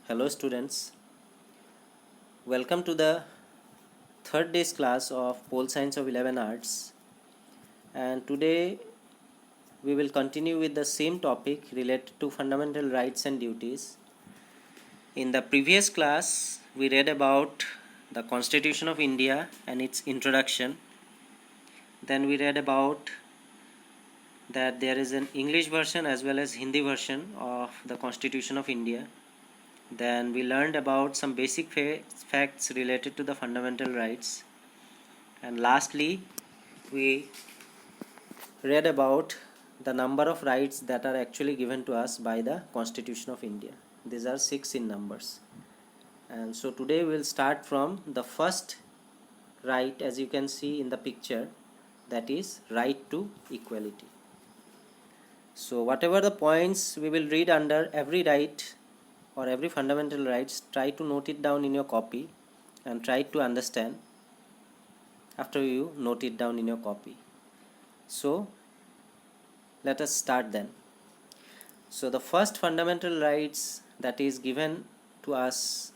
Hello students, welcome to the third day's class of Pole Science of 11 Arts, and today we will continue with the same topic related to fundamental rights and duties. In the previous class we read about the Constitution of India and its introduction. Then we read about that there is an English version as well as Hindi version of the Constitution of India. Then we learned about some basic facts related to the fundamental rights, and lastly we read about the number of rights that are actually given to us by the Constitution of India. These are 6 in numbers, and so today we will start from the first right, as you can see in the picture, that is right to equality. So whatever the points we will read under every right or every fundamental rights, try to note it down in your copy and try to understand after you note it down in your copy. So let us start then. So the first fundamental rights that is given to us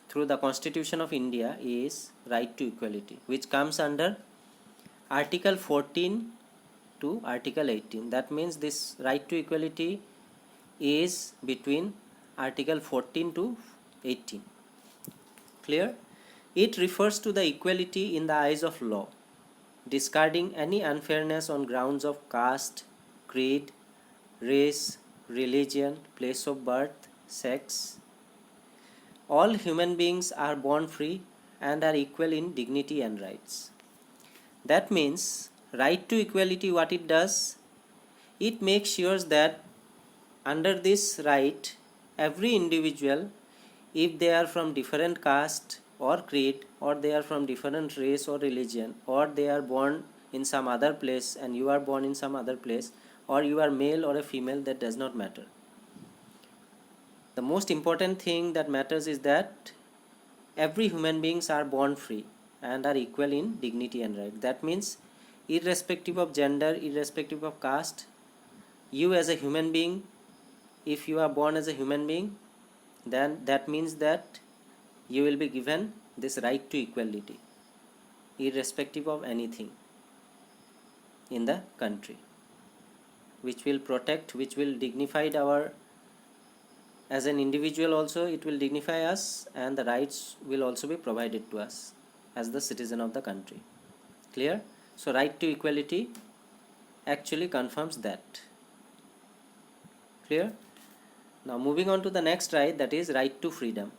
through the Constitution of India is right to equality, which comes under Article 14 to Article 18. That means this right to equality is between Article 14 to 18. Clear? It refers to the equality in the eyes of law, discarding any unfairness on grounds of caste, creed, race, religion, place of birth, sex. All human beings are born free and are equal in dignity and rights. That means right to equality, what it does, it makes sure that under this right, every individual, if they are from different caste or creed, or they are from different race or religion, or they are born in some other place and you are born in some other place, or you are male or a female, that does not matter. The most important thing that matters is that every human beings are born free and are equal in dignity and right. That means irrespective of gender, irrespective of caste, you as a human being, if you are born as a human being, then that means that you will be given this right to equality irrespective of anything in the country, which will protect, which will dignify our, as an individual also it will dignify us, and the rights will also be provided to us as the citizen of the country. Clear? So right to equality actually confirms that. Clear? Now moving on to the next right, that is right to freedom.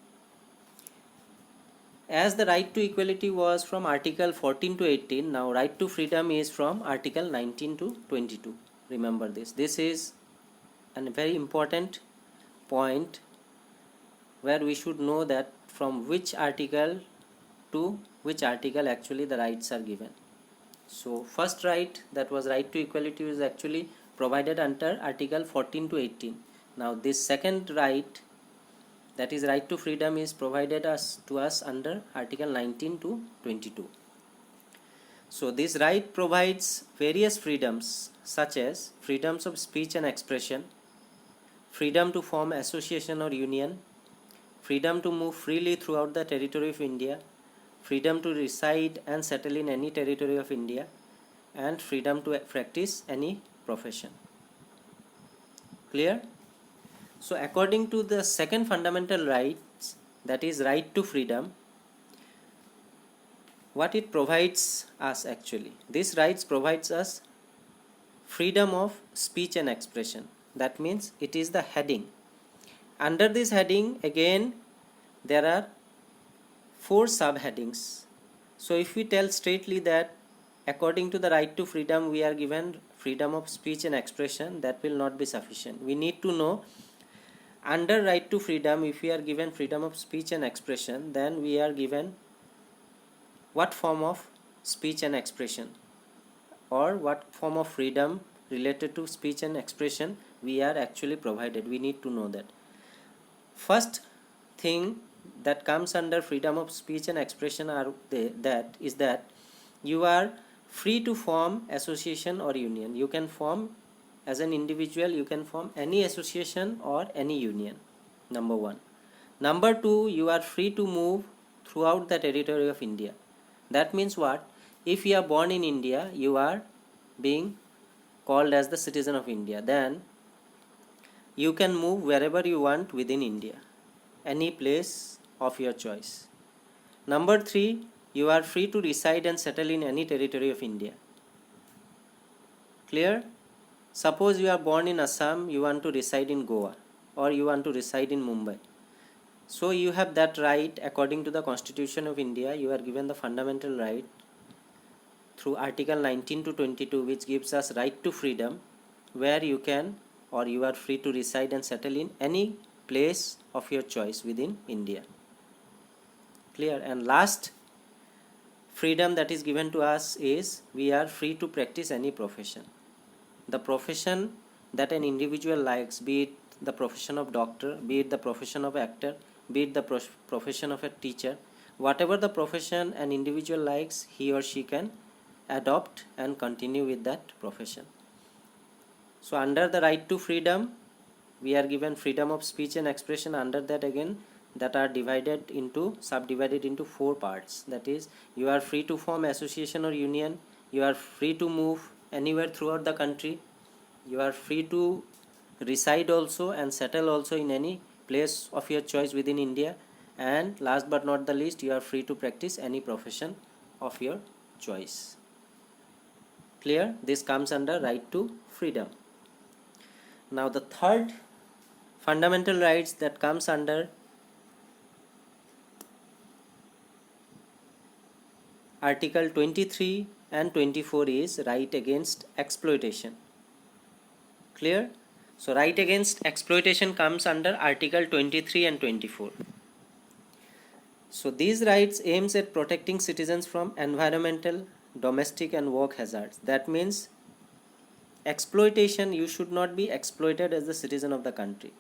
As the right to equality was from Article 14 to 18, now right to freedom is from Article 19 to 22. Remember this. This is a very important point where we should know that from which article to which article actually the rights are given. So first right, that was right to equality, is actually provided under Article 14 to 18. Now this second right, that is right to freedom, is provided to us under Article 19 to 22. So this right provides various freedoms such as freedoms of speech and expression, freedom to form association or union, freedom to move freely throughout the territory of India, freedom to reside and settle in any territory of India, and freedom to practice any profession. Clear? So according to the second fundamental rights, that is right to freedom, what it provides us actually, this rights provides us freedom of speech and expression. That means it is the heading. Under this heading again there are 4 subheadings. So if we tell straightly that according to the right to freedom we are given freedom of speech and expression, that will not be sufficient. We need to know under right to freedom, if we are given freedom of speech and expression, then we are given what form of speech and expression, or what form of freedom related to speech and expression we are actually provided. We need to know that. First thing that comes under freedom of speech and expression is that you are free to form association or union. You can form, as an individual, you can form any association or any union, number one. Number 2, you are free to move throughout the territory of India. That means what? If you are born in India, you are being called as the citizen of India. Then you can move wherever you want within India, any place of your choice. Number 3, you are free to reside and settle in any territory of India. Clear? Suppose you are born in Assam, you want to reside in Goa, or you want to reside in Mumbai. So you have that right according to the Constitution of India. You are given the fundamental right through Article 19 to 22, which gives us right to freedom, where you can or you are free to reside and settle in any place of your choice within India. Clear? And last freedom that is given to us is we are free to practice any profession. The profession that an individual likes, be it the profession of doctor, be it the profession of actor, be it the profession of a teacher, whatever the profession an individual likes, he or she can adopt and continue with that profession. So under the right to freedom, we are given freedom of speech and expression. Under that again, that are subdivided into 4 parts. That is, you are free to form association or union, you are free to move anywhere throughout the country, you are free to reside also and settle also in any place of your choice within India, and last but not the least, you are free to practice any profession of your choice. Clear? This comes under right to freedom. Now the third fundamental rights that comes under Article 23 and 24 is right against exploitation. Clear? So right against exploitation comes under Article 23 and 24. So these rights aims at protecting citizens from environmental, domestic and work hazards. That means exploitation, you should not be exploited as the citizen of the country.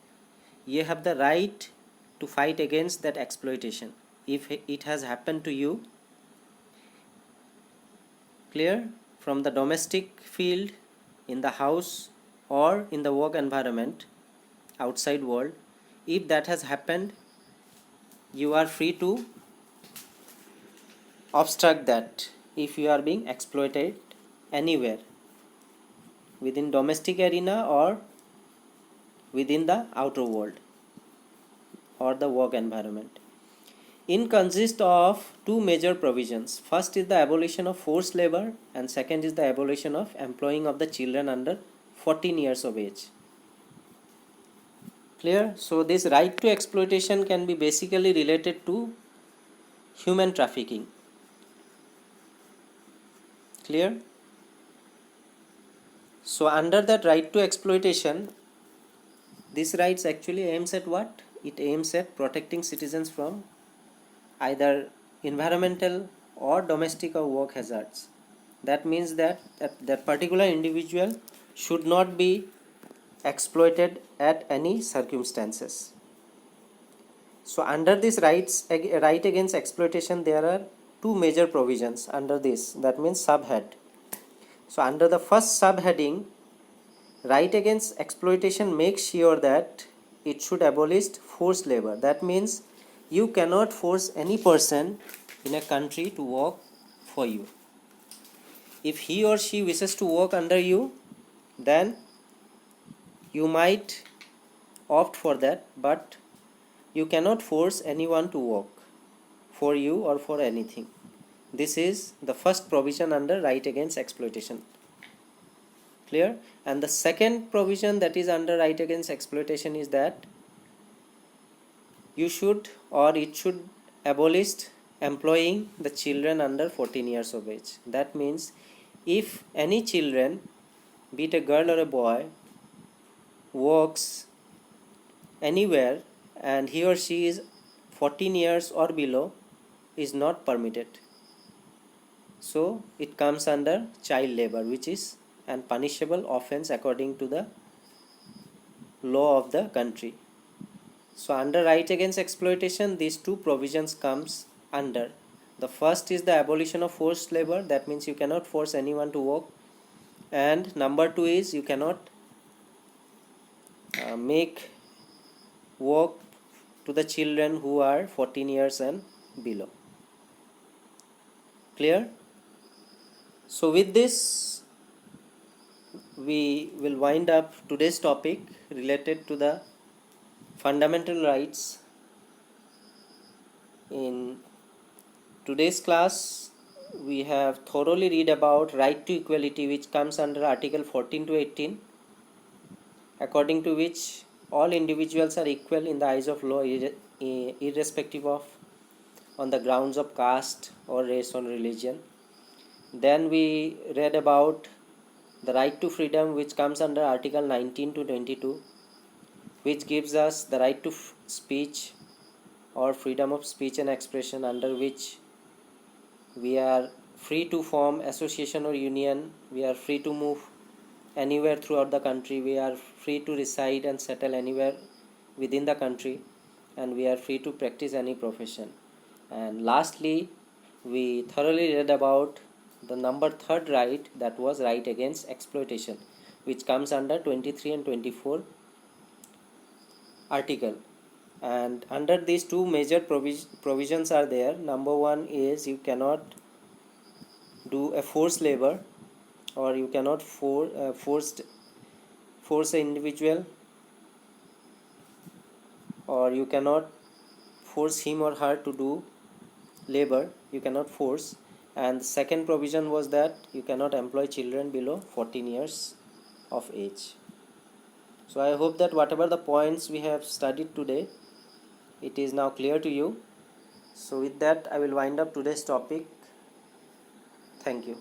You have the right to fight against that exploitation if it has happened to you. Clear? From the domestic field, in the house or in the work environment, outside world, if that has happened, you are free to obstruct that if you are being exploited anywhere within domestic arena or within the outer world or the work environment. It consists of 2 major provisions. First is the abolition of forced labor and second is the abolition of employing of the children under 14 years of age. Clear? So this right to exploitation can be basically related to human trafficking. Clear? So under that right to exploitation, this rights actually aims at what? It aims at protecting citizens from either environmental or domestic or work hazards. That means that that particular individual should not be exploited at any circumstances. So under this right against exploitation, there are 2 major provisions under this. That means subhead. So under the first subheading, right against exploitation makes sure that it should abolish forced labor. That means you cannot force any person in a country to work for you. If he or she wishes to work under you, then you might opt for that, but you cannot force anyone to work for you or for anything. This is the first provision under right against exploitation. Clear? And the second provision that is under right against exploitation is that you should or it should abolish employing the children under 14 years of age. That means if any children, be it a girl or a boy, works anywhere and he or she is 14 years or below, is not permitted. So it comes under child labor, which is an punishable offense according to the law of the country. So under right against exploitation, these 2 provisions comes under. The first is the abolition of forced labor. That means you cannot force anyone to work. And number 2 is you cannot make work to the children who are 14 years and below. Clear? So with this we will wind up today's topic related to the fundamental rights. In today's class we have thoroughly read about right to equality, which comes under article 14 to 18, according to which all individuals are equal in the eyes of law, irrespective of on the grounds of caste or race or religion. Then we read about the right to freedom, which comes under article 19 to 22, which gives us the right to speech or freedom of speech and expression, under which we are free to form association or union, we are free to move anywhere throughout the country, we are free to reside and settle anywhere within the country, and we are free to practice any profession. And lastly, we thoroughly read about the number third right, that was right against exploitation, which comes under 23 and 24 article. And under these two major provisions are there. Number one is you cannot do a forced labor, or you cannot force an individual, or you cannot force him or her to do labor, you cannot force. And the second provision was that you cannot employ children below 14 years of age. So I hope that whatever the points we have studied today, it is now clear to you. So with that I will wind up today's topic. Thank you.